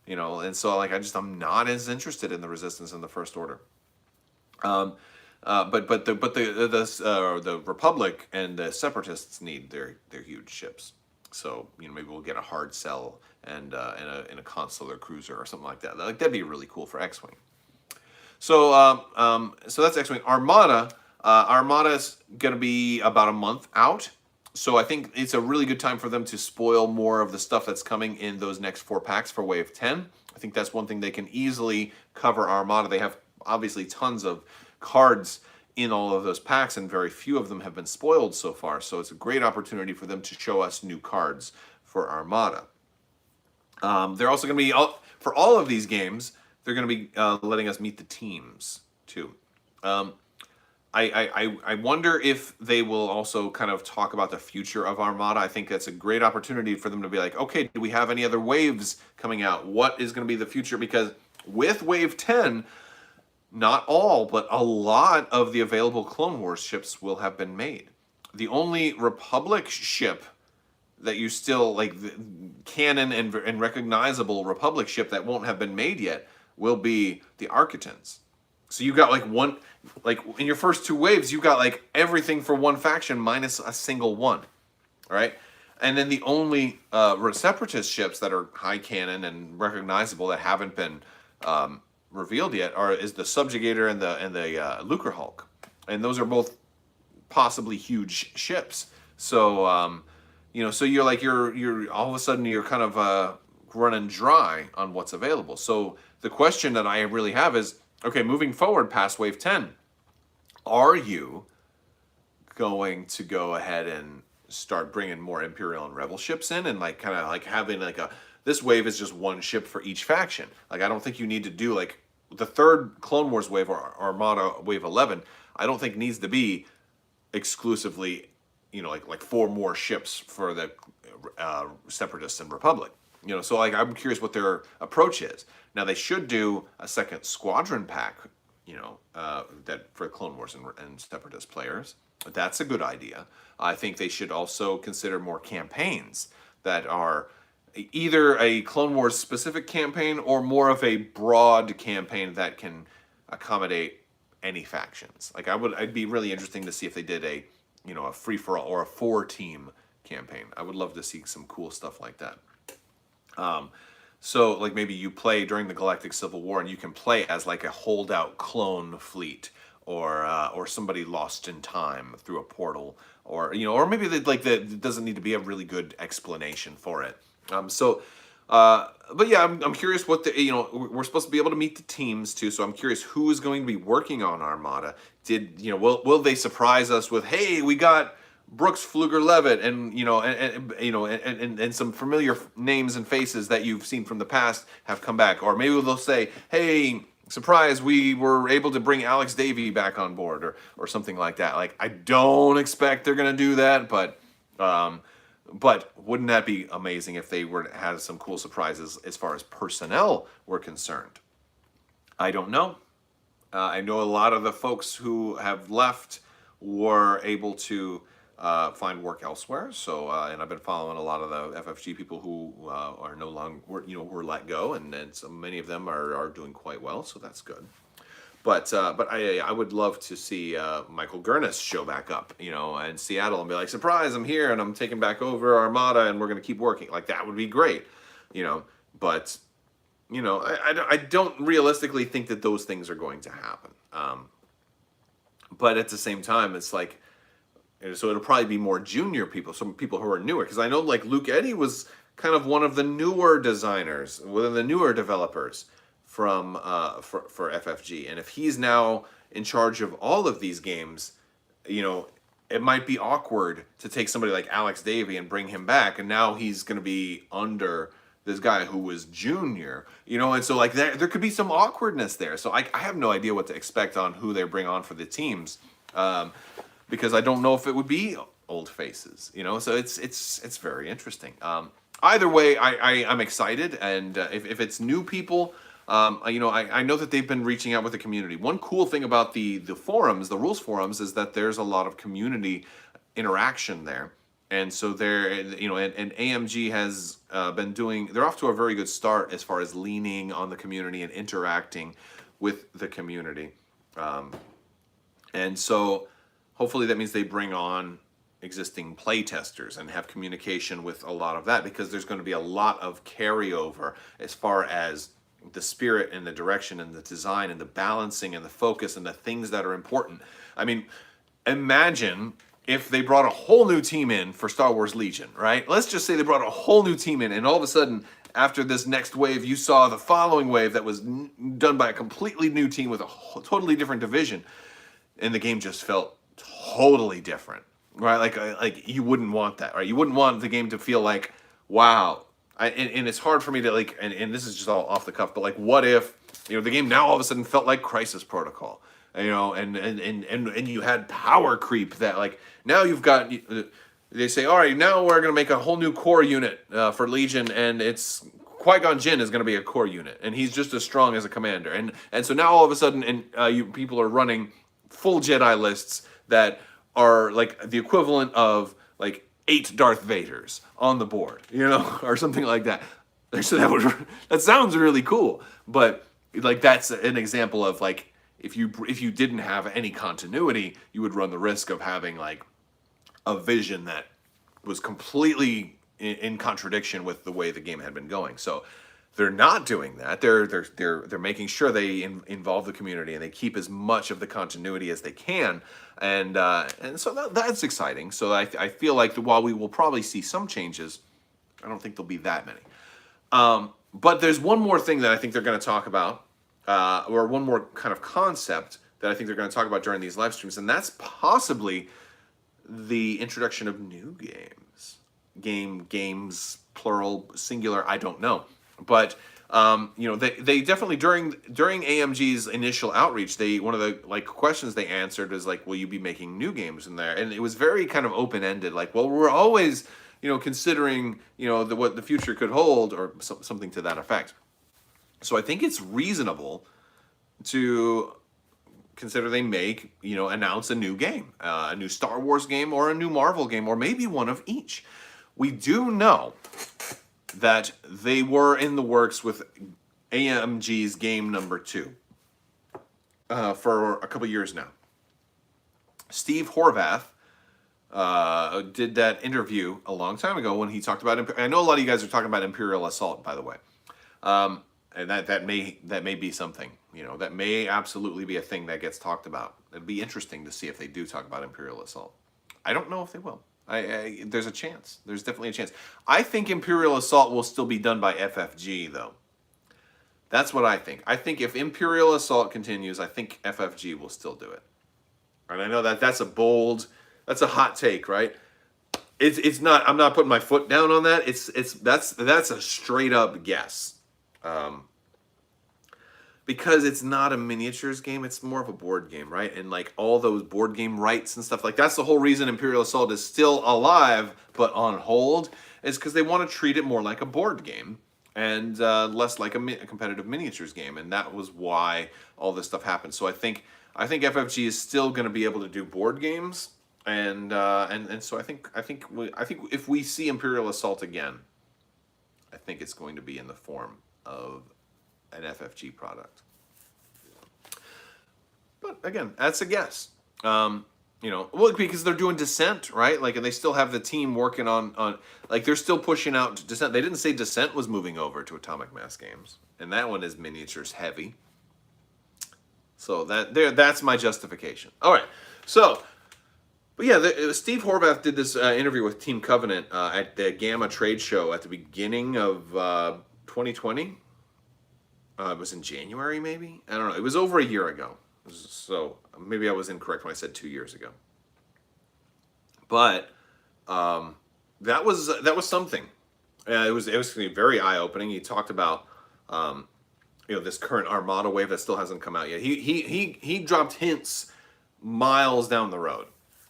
And so like I'm not as interested in the Resistance and the First Order. The Republic and the Separatists need their huge ships. So maybe we'll get a hard sell and in a consular cruiser or something like that. Like that'd be really cool for X-wing. So that's X-wing. Armada. Armada's gonna be about a month out. So I think it's a really good time for them to spoil more of the stuff that's coming in those next 4 packs for Wave 10. I think that's one thing they can easily cover Armada. They have obviously tons of cards in all of those packs, and very few of them have been spoiled so far. So it's a great opportunity for them to show us new cards for Armada. They're also going to be, for all of these games, they're going to be letting us meet the teams too. I wonder if they will also kind of talk about the future of Armada. I think that's a great opportunity for them to be like, okay, do we have any other waves coming out? What is going to be the future? Because with Wave 10, not all, but a lot of the available Clone Wars ships will have been made. The only Republic ship that you still, like, the canon and recognizable Republic ship that won't have been made yet will be the Architans. So you got like in your first 2 waves, you got like everything for one faction minus a single one, right? And then the only Separatist ships that are high canon and recognizable that haven't been revealed yet is the Subjugator and the Lucre Hulk, and those are both possibly huge ships. So so you're all of a sudden you're kind of running dry on what's available. So the question that I really have is, okay, moving forward past Wave 10, are you going to go ahead and start bringing more Imperial and Rebel ships in, and like kind of like having like this wave is just one ship for each faction? Like I don't think you need to do like the third Clone Wars wave or Armada Wave 11. I don't think needs to be exclusively, like 4 more ships for the Separatists and Republic. So like I'm curious what their approach is. Now they should do a second squadron pack, that for Clone Wars and Separatist players. That's a good idea. I think they should also consider more campaigns that are either a Clone Wars specific campaign or more of a broad campaign that can accommodate any factions. Like I'd be really interesting to see if they did a free for all or a 4-team campaign. I would love to see some cool stuff like that. So like maybe you play during the Galactic Civil War and you can play as like a holdout clone fleet or somebody lost in time through a portal, or maybe it doesn't need to be a really good explanation for it. But yeah, I'm curious what we're supposed to be able to meet the teams too. So I'm curious who is going to be working on Armada. Will they surprise us with, hey, we got Brooks Fluger-Levitt and some familiar names and faces that you've seen from the past have come back, or maybe they'll say, hey, surprise, we were able to bring Alex Davey back on board, or something like that. Like I don't expect they're gonna do that, but wouldn't that be amazing if they were to have some cool surprises as far as personnel were concerned? I don't know. I know a lot of the folks who have left were able to find work elsewhere. So, and I've been following a lot of the FFG people who are no longer, were let go, and so many of them are doing quite well. So that's good. But I would love to see Michael Gurnis show back up, in Seattle and be like, surprise, I'm here and I'm taking back over Armada and we're going to keep working. Like that would be great, But I don't realistically think that those things are going to happen. But at the same time, it's like, so it'll probably be more junior people, some people who are newer. Because I know like Luke Eddy was kind of one of the newer designers, one of the newer developers from for FFG. And if he's now in charge of all of these games, it might be awkward to take somebody like Alex Davey and bring him back. And now he's going to be under this guy who was junior, and so like there could be some awkwardness there. So I have no idea what to expect on who they bring on for the teams. Because I don't know if it would be old faces, so it's very interesting. Either way, I'm excited, and if it's new people, I know that they've been reaching out with the community. One cool thing about the forums, the rules forums, is that there's a lot of community interaction there, and so they're and AMG has they're off to a very good start as far as leaning on the community and interacting with the community. And so hopefully that means they bring on existing play testers and have communication with a lot of that, because there's going to be a lot of carryover as far as the spirit and the direction and the design and the balancing and the focus and the things that are important. I mean, imagine if they brought a whole new team in for Star Wars Legion, right? Let's just say they brought a whole new team in, and all of a sudden, after this next wave, you saw the following wave that was done by a completely new team with a totally different division, and the game just felt totally different, right? Like you wouldn't want that, right? You wouldn't want the game to feel like, wow. And it's hard for me to like, and this is just all off the cuff, but like, what if, the game now all of a sudden felt like Crisis Protocol, and you had power creep that like, now you've got, they say, all right, now we're going to make a whole new core unit for Legion, and it's Qui-Gon Jinn is going to be a core unit, and he's just as strong as a commander, and so now all of a sudden, people are running full Jedi lists that are like the equivalent of like 8 Darth Vaders on the board, or something like that. So that sounds really cool, but like that's an example of like, if you didn't have any continuity, you would run the risk of having like a vision that was completely in contradiction with the way the game had been going. So they're not doing that. They're making sure they involve the community and they keep as much of the continuity as they can, and so that's exciting. So I feel like while we will probably see some changes, I don't think there'll be that many. But there's one more thing that I think they're going to talk about, or one more kind of concept that I think they're going to talk about during these live streams, and that's possibly the introduction of new games. Games, plural, singular, I don't know. But they definitely during AMG's initial outreach, one of the like questions they answered is like, will you be making new games in there? And it was very kind of open ended, like, well, we're always considering what the future could hold, or something to that effect. So I think it's reasonable to consider they make announce a new game, a new Star Wars game or a new Marvel game, or maybe one of each. We do know that they were in the works with AMG's game number 2 for a couple years now. Steve Horvath did that interview a long time ago when he talked about. I know a lot of you guys are talking about Imperial Assault, by the way, and that may be something. That may absolutely be a thing that gets talked about. It'd be interesting to see if they do talk about Imperial Assault. I don't know if they will. There's a chance. There's definitely a chance. I think Imperial Assault will still be done by FFG, though. That's what I think. I think if Imperial Assault continues, I think FFG will still do it. And I know that's a hot take, right? It's not. I'm not putting my foot down on that. That's a straight up guess. Because it's not a miniatures game, it's more of a board game, right? And like all those board game rights and stuff, like that's the whole reason Imperial Assault is still alive but on hold, is because they want to treat it more like a board game and less like a competitive miniatures game, and that was why all this stuff happened. So I think FFG is still going to be able to do board games, and so I think if we see Imperial Assault again, I think it's going to be in the form of an FFG product. But again, that's a guess. Well, because they're doing Descent, right? Like, and they still have the team working on like, they're still pushing out Descent. They didn't say Descent was moving over to Atomic Mass Games, and that one is miniatures heavy. So that's my justification. All right, so. But yeah, Steve Horvath did this interview with Team Covenant at the Gamma Trade Show at the beginning of 2020. It was in January, maybe? I don't know. It was over a year ago. So maybe I was incorrect when I said 2 years ago. But that was something. It was very eye-opening. He talked about this current Armada wave that still hasn't come out yet. He dropped hints miles down the road.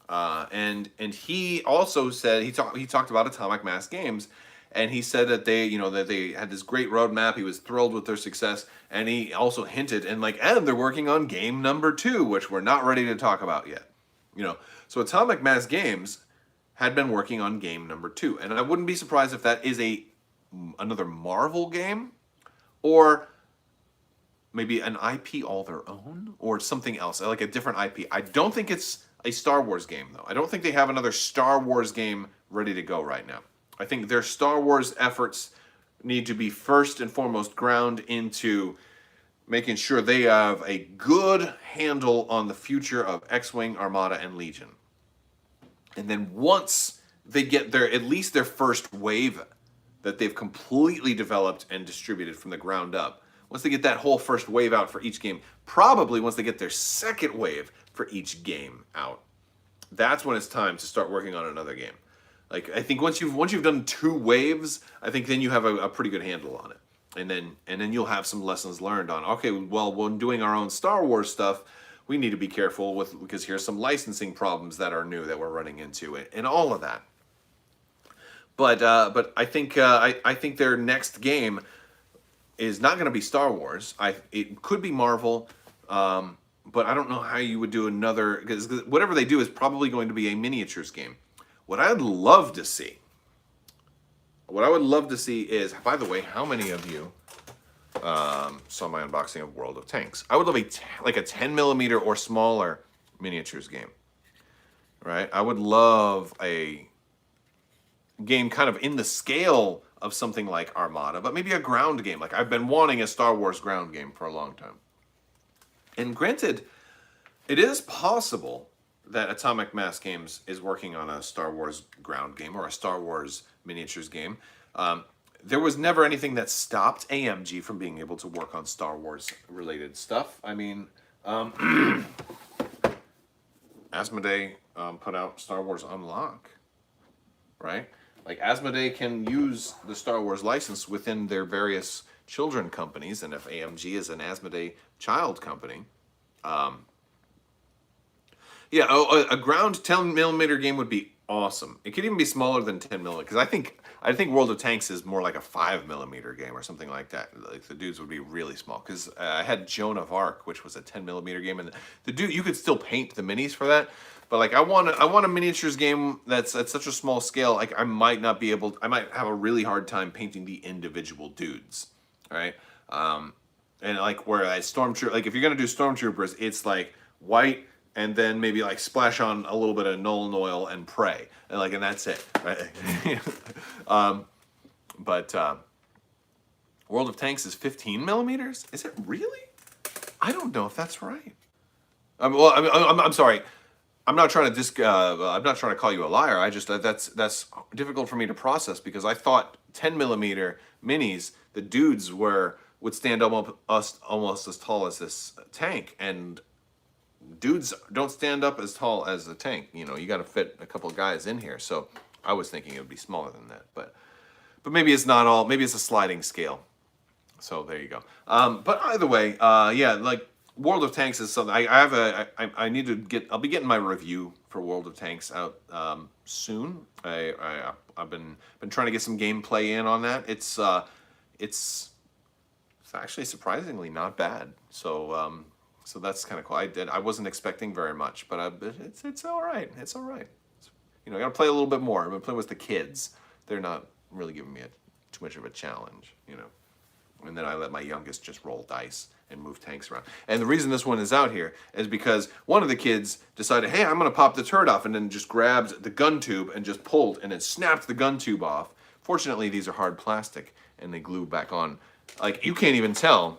And he also said he talked about Atomic Mass Games, and he said that they had this great roadmap. He was thrilled with their success, and he also hinted and they're working on game number 2, which we're not ready to talk about yet. So Atomic Mass Games had been working on game number 2, and I wouldn't be surprised if that is another Marvel game, or maybe an IP all their own or something else, like a different IP. I don't think it's a Star Wars game, though. I don't think they have another Star Wars game ready to go right now. I think their Star Wars efforts need to be first and foremost ground into making sure they have a good handle on the future of X-Wing, Armada, and Legion. And then once they get at least their first wave that they've completely developed and distributed from the ground up, once they get that whole first wave out for each game, probably once they get their second wave for each game out, that's when it's time to start working on another game. Like, I think once you've done 2 waves, I think then you have a pretty good handle on it. And then you'll have some lessons learned on, okay, well, when doing our own Star Wars stuff, we need to be careful because here's some licensing problems that are new that we're running into, and all of that. But I think their next game is not going to be Star Wars. It could be Marvel, but I don't know how you would do another, because whatever they do is probably going to be a miniatures game. What I would love to see is, by the way, how many of you saw my unboxing of World of Tanks? I would love like a 10 millimeter or smaller miniatures game, right? I would love a game kind of in the scale of something like Armada, but maybe a ground game. Like, I've been wanting a Star Wars ground game for a long time. And granted, it is possible that Atomic Mass Games is working on a Star Wars ground game or a Star Wars miniatures game. There was never anything that stopped AMG from being able to work on Star Wars related stuff. I mean, Asmodee put out Star Wars Unlock, right? Like, Asmodee can use the Star Wars license within their various children companies, and if AMG is an Asmodee child company, yeah, a ground 10 millimeter game would be awesome. It could even be smaller than 10 millimeter, because I think World of Tanks is more like a 5 millimeter game or something like that. Like, the dudes would be really small, because I had Joan of Arc, which was a 10 millimeter game, and the dude, you could still paint the minis for that. But like, I want a miniatures game that's at such a small scale. Like, I might have a really hard time painting the individual dudes, right? And like, whereas Stormtrooper, like, if you're gonna do Stormtroopers, it's like white and then maybe like splash on a little bit of Nolan oil and pray, and that's it, right? But World of Tanks is 15 millimeters. Is it really? I don't know if that's right. Well, I'm sorry. I'm not trying to call you a liar. I just that's difficult for me to process, because I thought 10 millimeter minis, the dudes would stand almost as tall as this tank, and dudes don't stand up as tall as the tank. You know, you got to fit a couple of guys in here. So I was thinking it would be smaller than that, but maybe it's not all. Maybe it's a sliding scale. So there you go. But either way, yeah, like, World of Tanks is something I need to get. I'll be getting my review for World of Tanks out soon. I've been trying to get some gameplay in on that. It's actually surprisingly not bad. So so that's kind of cool. I wasn't expecting very much, but it's all right. It's all right. You know, I got to play a little bit more. I'm gonna play with the kids. They're not really giving me too much of a challenge, you know. And then I let my youngest just roll dice and move tanks around. And the reason this one is out here is because one of the kids decided, hey, I'm going to pop the turret off, and then just grabbed the gun tube and just pulled, and it snapped the gun tube off. Fortunately, these are hard plastic, and they glue back on. Like, you can't even tell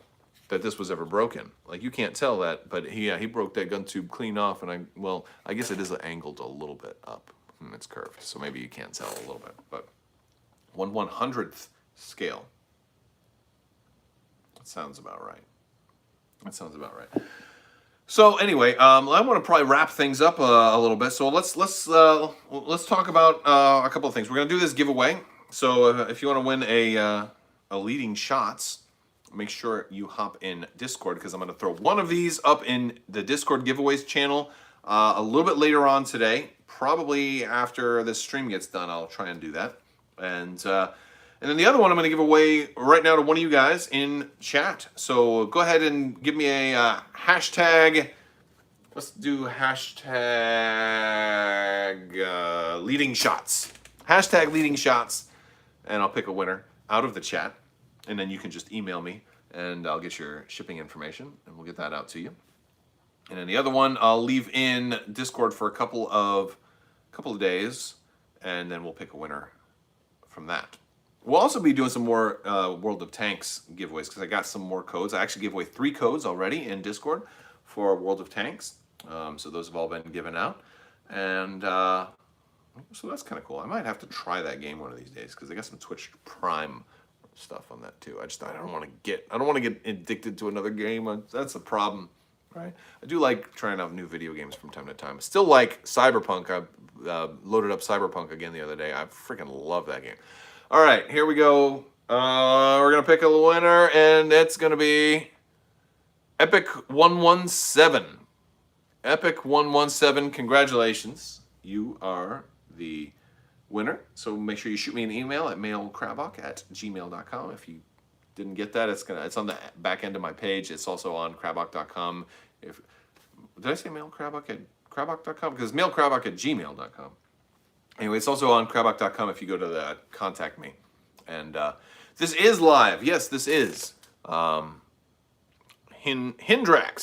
that this was ever broken. Like, you can't tell that, but he broke that gun tube clean off, and I guess it is angled a little bit up. It's curved, so maybe you can't tell a little bit, but 1/100th scale. That sounds about right. That sounds about right. So anyway, I want to probably wrap things up a little bit. So let's talk about a couple of things. We're gonna do this giveaway. So if you want to win a leading shots, make sure you hop in Discord, because I'm gonna throw one of these up in the Discord giveaways channel a little bit later on today. Probably after this stream gets done, I'll try and do that. And then the other one I'm going to give away right now to one of you guys in chat. So go ahead and give me a hashtag. Let's do hashtag leading shots. Hashtag leading shots. And I'll pick a winner out of the chat. And then you can just email me and I'll get your shipping information, and we'll get that out to you. And then the other one, I'll leave in Discord for a couple of days, and then we'll pick a winner from that. We'll also be doing some more World of Tanks giveaways because I got some more codes. I actually gave away 3 codes already in Discord for World of Tanks. So those have all been given out. And so that's kind of cool. I might have to try that game one of these days because I got some Twitch Prime stuff on that too. I don't want to get addicted to another game. That's the problem, right? I do like trying out new video games from time to time. Still like Cyberpunk. I loaded up Cyberpunk again the other day. I freaking love that game. All right, here we go. We're gonna pick a winner, and it's gonna be Epic 117. Epic 117. Congratulations, you are the winner. So make sure you shoot me an email at mailcrabbok@gmail.com. If you didn't get that, it's on the back end of my page. It's also on crabbok.com. Did I say mailcrabbok@crabbok.com? Because it's mailcrabbok@gmail.com. Anyway, it's also on crabbok.com if you go to the contact me. And this is live. Yes, this is. Hindrax,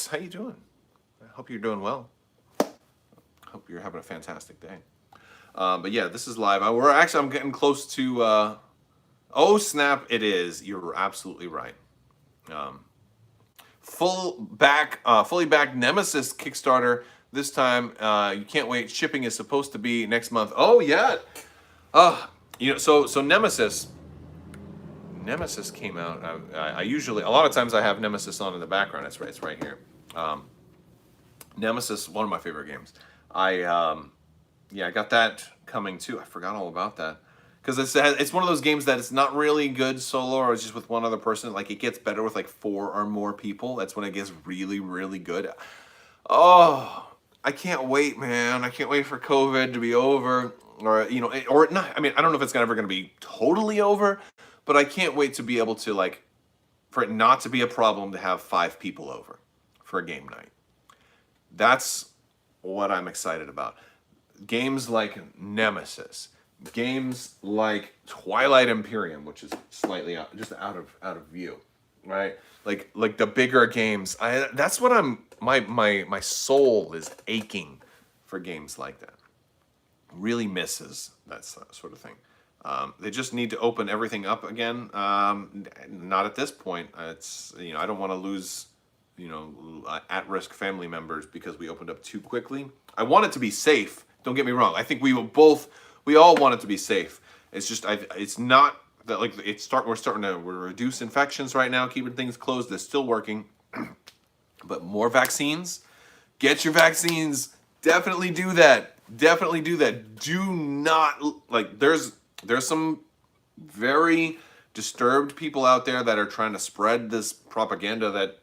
how you doing? I hope you're doing well. Hope you're having a fantastic day. But yeah, this is live. I'm getting close to. Oh snap! It is. You're absolutely right. Fully back Nemesis Kickstarter. This time, you can't wait. Shipping is supposed to be next month. Oh yeah. So Nemesis came out. I usually, a lot of times I have Nemesis on in the background. It's right here. Nemesis, one of my favorite games. I got that coming too. I forgot all about that. Because it's one of those games that it's not really good solo or it's just with one other person. Like, it gets better with like 4 or more people. That's when it gets really, really good. Oh, I can't wait, man. I can't wait for COVID to be over. Or not. I mean, I don't know if it's ever going to be totally over, but I can't wait to be able to, like, for it not to be a problem to have 5 people over for a game night. That's what I'm excited about. Games like Nemesis. Games like Twilight Imperium, which is slightly out of view, right? Like the bigger games. That's what my soul is aching for games like that. Really misses that sort of thing. They just need to open everything up again. Not at this point. It's I don't want to lose at-risk family members because we opened up too quickly. I want it to be safe. Don't get me wrong. I think we all want it to be safe. It's just it's not that we're reduce infections right now, keeping things closed. They're still working, but more vaccines. Get your vaccines. Definitely do that. Definitely do that. Do not there's some very disturbed people out there that are trying to spread this propaganda that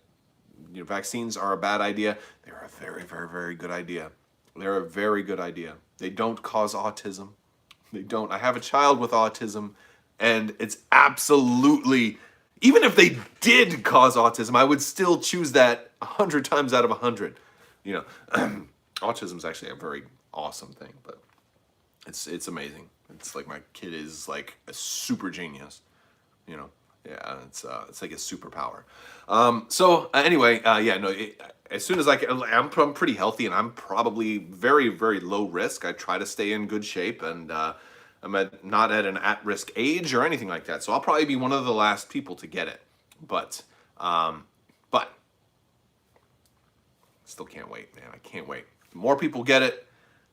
vaccines are a bad idea. They're a very, very, very good idea. They're a very good idea. They don't cause autism. They don't. I have a child with autism, and it's absolutely, even if they did cause autism, I would still choose that 100 times out of 100. Autism is actually a very awesome thing, but it's amazing. It's like my kid is like a super genius, Yeah, it's like a superpower. Anyway, as soon as I'm pretty healthy, and I'm probably very, very low risk. I try to stay in good shape, and I'm not at an at-risk age or anything like that. So I'll probably be one of the last people to get it. But still can't wait, man. I can't wait. The more people get it,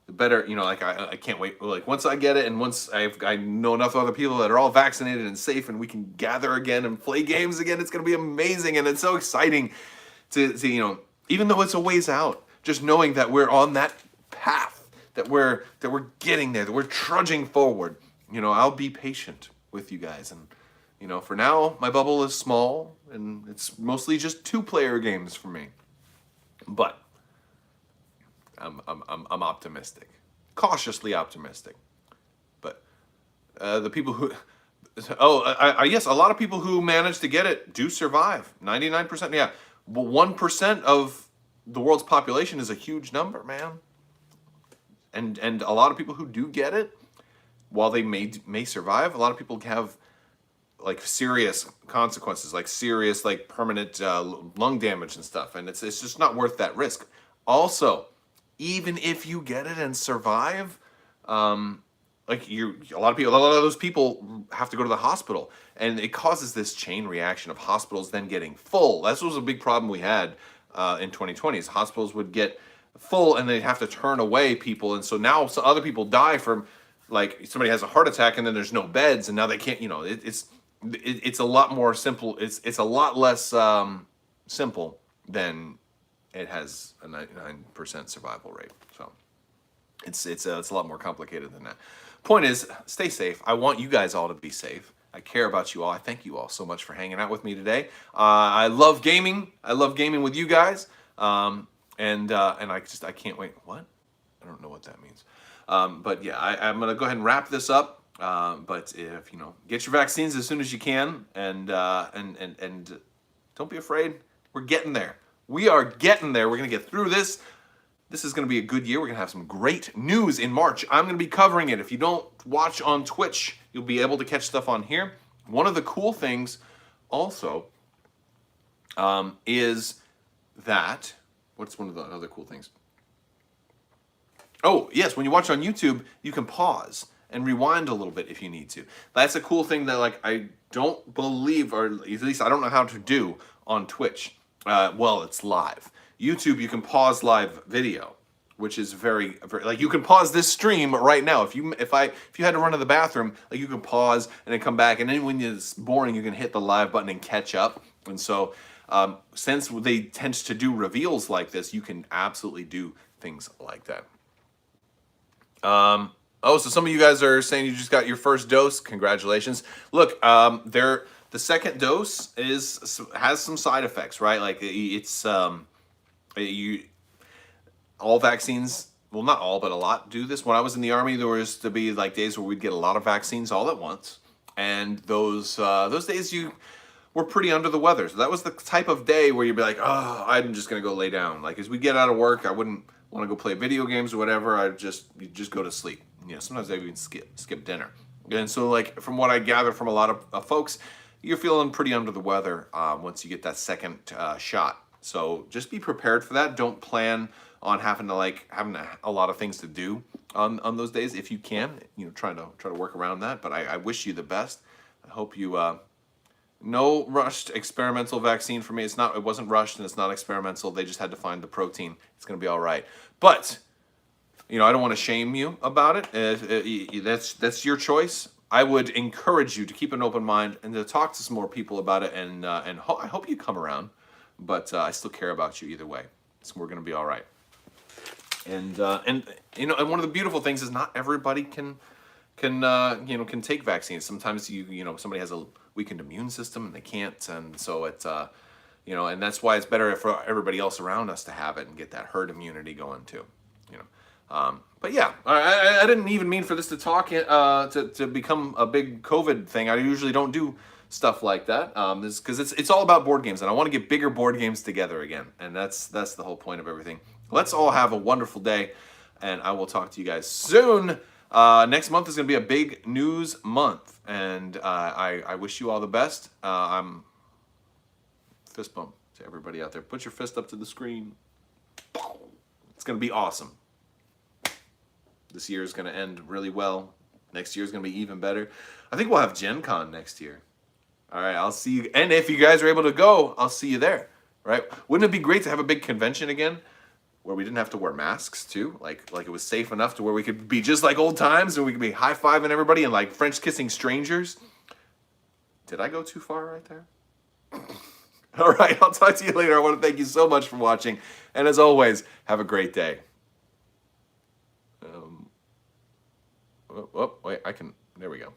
the better. I can't wait. Like, once I get it, and once I know enough other people that are all vaccinated and safe, and we can gather again and play games again, it's gonna be amazing, and it's so exciting to even though it's a ways out, just knowing that we're on that path, that we're getting there, that we're trudging forward. I'll be patient with you guys, and for now, my bubble is small, and it's mostly just 2-player games for me, but I'm optimistic, cautiously optimistic. But the people who, yes, a lot of people who manage to get it do survive. 99%, yeah. But 1% of the world's population is a huge number, man. And a lot of people who do get it, while they may survive, a lot of people have like serious consequences, like serious, like permanent lung damage and stuff, and it's just not worth that risk. Also, even if you get it and survive, like a lot of those people have to go to the hospital, and it causes this chain reaction of hospitals then getting full. That was a big problem we had in 2020. Is hospitals would get full and they'd have to turn away people, and so now other people die from, like, somebody has a heart attack and then there's no beds and now they can't. It's a lot more simple. It's a lot less simple than it has a 99% survival rate. So it's a lot more complicated than that. Point is, stay safe. I want you guys all to be safe. I care about you all. I thank you all so much for hanging out with me today. I love gaming. I love gaming with you guys. And I can't wait. What? I don't know what that means. But yeah, I'm gonna go ahead and wrap this up. But if get your vaccines as soon as you can, and don't be afraid. We're getting there. We are getting there. We're gonna get through this. This is going to be a good year. We're going to have some great news in March. I'm going to be covering it. If you don't watch on Twitch, you'll be able to catch stuff on here. One of the cool things also is that, what's one of the other cool things? Oh, yes, when you watch on YouTube, you can pause and rewind a little bit if you need to. That's a cool thing that, like, I don't believe, or at least I don't know how to do on Twitch. Well, it's live. YouTube, you can pause live video, which is very, like, you can pause this stream right now. If you had to run to the bathroom, like, you can pause and then come back, and then when it's boring, you can hit the live button and catch up. And so, since they tend to do reveals like this, you can absolutely do things like that. So some of you guys are saying you just got your first dose. Congratulations. Look, the second dose has some side effects, right? Like, it's all vaccines, well, not all, but a lot do this. When I was in the Army, there was to be like days where we'd get a lot of vaccines all at once, and those days you were pretty under the weather. So that was the type of day where you'd be like, oh, I'm just gonna go lay down. Like, as we get out of work, I wouldn't want to go play video games or whatever. You'd just go to sleep. Sometimes I even skip dinner. And so, like, from what I gather from a lot of folks, you're feeling pretty under the weather once you get that second shot. So just be prepared for that. Don't plan on having a lot of things to do on those days. If you can, try to work around that. But I wish you the best. I hope you no rushed experimental vaccine for me. It wasn't rushed and it's not experimental. They just had to find the protein. It's gonna be all right. But I don't want to shame you about it. That's your choice. I would encourage you to keep an open mind and to talk to some more people about it. And I hope you come around. But I still care about you either way. So we're gonna be all right. And one of the beautiful things is not everybody can take vaccines. Sometimes somebody has a weakened immune system and they can't, and so it's and that's why it's better for everybody else around us to have it and get that herd immunity going too. But yeah, I didn't even mean for this to to become a big COVID thing. I usually don't do stuff like that, because it's all about board games, and I want to get bigger board games together again, and that's the whole point of everything. Let's all have a wonderful day, and I will talk to you guys soon. Next month is going to be a big news month, and I wish you all the best. I'm fist bump to everybody out there. Put your fist up to the screen. It's going to be awesome. This year is going to end really well. Next year is going to be even better. I think we'll have Gen Con next year. All right, I'll see you. And if you guys are able to go, I'll see you there, right? Wouldn't it be great to have a big convention again where we didn't have to wear masks too? Like it was safe enough to where we could be just like old times and we could be high-fiving everybody and like French kissing strangers. Did I go too far right there? All right, I'll talk to you later. I want to thank you so much for watching. And as always, have a great day. Wait, there we go.